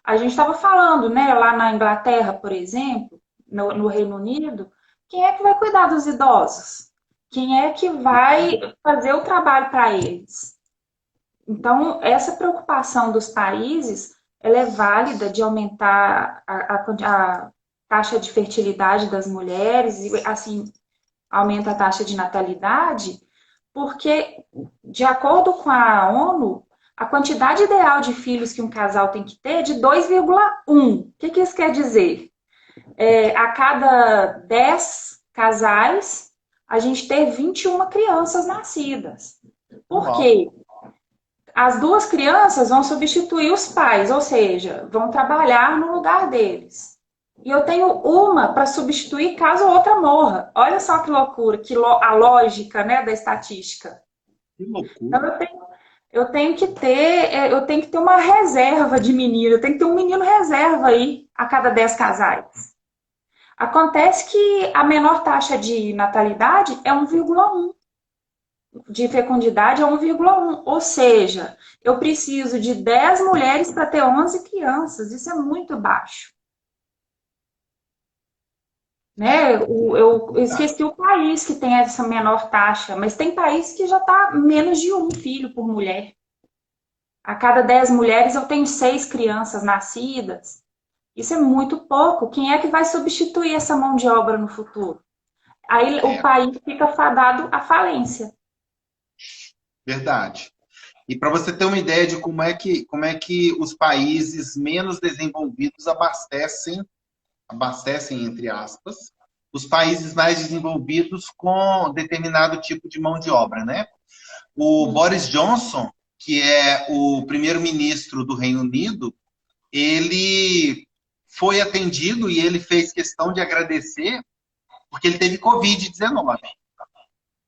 A gente estava falando, né, lá na Inglaterra, por exemplo, no Reino Unido, quem é que vai cuidar dos idosos? Quem é que vai fazer o trabalho para eles? Então, essa preocupação dos países, ela é válida de aumentar a taxa de fertilidade das mulheres e, assim, aumenta a taxa de natalidade, porque, de acordo com a ONU, a quantidade ideal de filhos que um casal tem que ter é de 2,1. O que isso quer dizer? A cada 10 casais, a gente ter 21 crianças nascidas. Por Uau. quê? As duas crianças vão substituir os pais, ou seja, vão trabalhar no lugar deles. E eu tenho uma para substituir caso a outra morra. Olha só que loucura, a lógica, né, da estatística. Que Então loucura. eu tenho que ter uma reserva de menino, eu tenho que ter um menino reserva aí a cada 10 casais. Acontece que a menor taxa de natalidade é 1,1, de fecundidade é 1,1, ou seja, eu preciso de 10 mulheres para ter 11 crianças, isso é muito baixo. Né? Eu esqueci o país que tem essa menor taxa, mas tem país que já está menos de um filho por mulher. A cada 10 mulheres eu tenho 6 crianças nascidas. Isso é muito pouco. Quem é que vai substituir essa mão de obra no futuro? Aí o É, país fica fadado à falência. verdade. E para você ter uma ideia de como é que os países menos desenvolvidos abastecem entre aspas, os países mais desenvolvidos com determinado tipo de mão de obra, né? O Boris Johnson, que é o primeiro-ministro do Reino Unido, ele foi atendido e ele fez questão de agradecer porque ele teve Covid-19.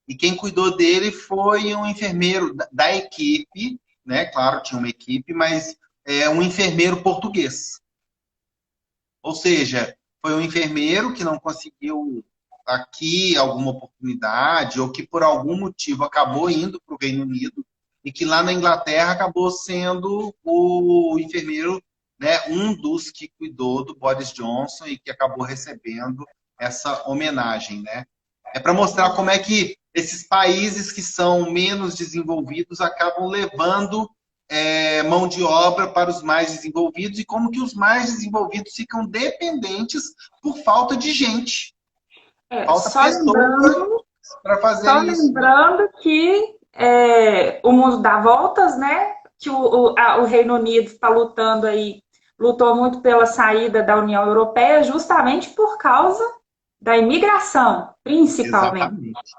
E quem cuidou dele foi um enfermeiro da equipe, né? Claro, tinha uma equipe, mas um enfermeiro português. Ou seja, foi um enfermeiro que não conseguiu aqui alguma oportunidade ou que por algum motivo acabou indo para o Reino Unido e que lá na Inglaterra acabou sendo o enfermeiro, né, um dos que cuidou do Boris Johnson e que acabou recebendo essa homenagem, né? É para mostrar como é que esses países que são menos desenvolvidos acabam levando mão de obra para os mais desenvolvidos e como que os mais desenvolvidos ficam dependentes por falta de gente. É, Falta pessoas para fazer só isso, né? lembrando que o mundo dá voltas, né? Que o Reino Unido está lutando aí, lutou muito pela saída da União Europeia justamente por causa da imigração, principalmente, Exatamente.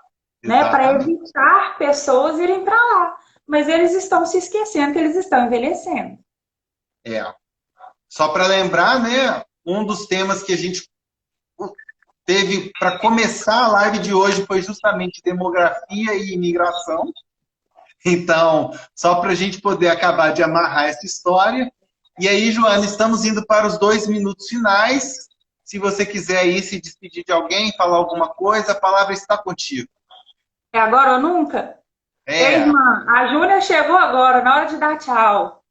né? Para Exatamente. evitar pessoas irem para lá. Mas eles estão se esquecendo que eles estão envelhecendo. É. Só para lembrar, né? Um dos temas que a gente teve para começar a live de hoje foi justamente demografia e imigração. Então, só para a gente poder acabar de amarrar essa história. E aí, Joana, estamos indo para os 2 minutos finais. Se você quiser aí se despedir de alguém, falar alguma coisa, a palavra está contigo. É agora ou nunca? Ei, É, irmã, a Júlia chegou agora, na hora de dar tchau.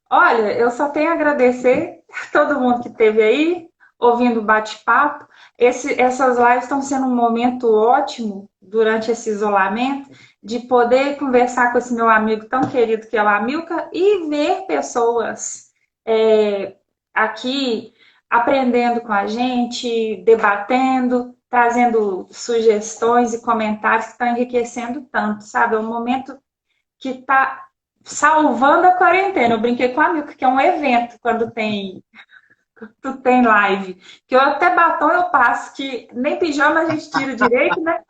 Olha, eu só tenho a agradecer a todo mundo que esteve aí, ouvindo o bate-papo. Essas lives estão sendo um momento ótimo durante esse isolamento, de poder conversar com esse meu amigo tão querido que é o Amilcar e ver pessoas aqui aprendendo com a gente, debatendo, trazendo sugestões e comentários que estão enriquecendo tanto, sabe? É um momento que está salvando a quarentena. Eu brinquei com a Milka, que é um evento quando tu tem live. Que eu até batom eu passo, que nem pijama a gente tira direito, né?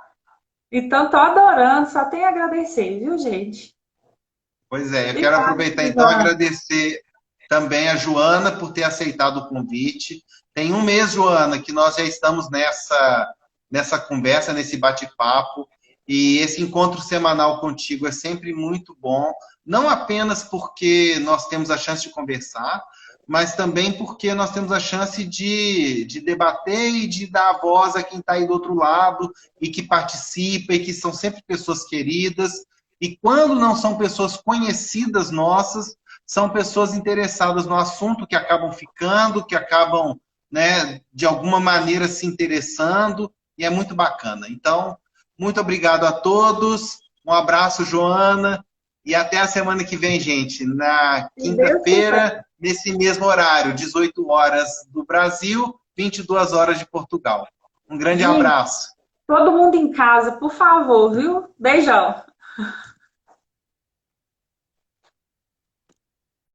Então, tô adorando, só tenho a agradecer, viu, gente? pois é, eu quero Obrigada, aproveitar então e Silvana. agradecer também a Joana por ter aceitado o convite. Tem um mês, Joana, que nós já estamos nessa conversa, nesse bate-papo, e esse encontro semanal contigo é sempre muito bom, não apenas porque nós temos a chance de conversar, mas também porque nós temos a chance de debater e de dar voz a quem está aí do outro lado e que participa e que são sempre pessoas queridas. E quando não são pessoas conhecidas nossas, são pessoas interessadas no assunto que acabam ficando, que acabam, né, de alguma maneira se interessando, e é muito bacana. Então, muito obrigado a todos, um abraço, Joana, E até a semana que vem, gente. Na Se Deus quiser. quinta-feira, nesse mesmo horário, 18 horas do Brasil, 22 horas de Portugal. Um grande Gente, abraço. todo mundo em casa, por favor, viu? Beijão.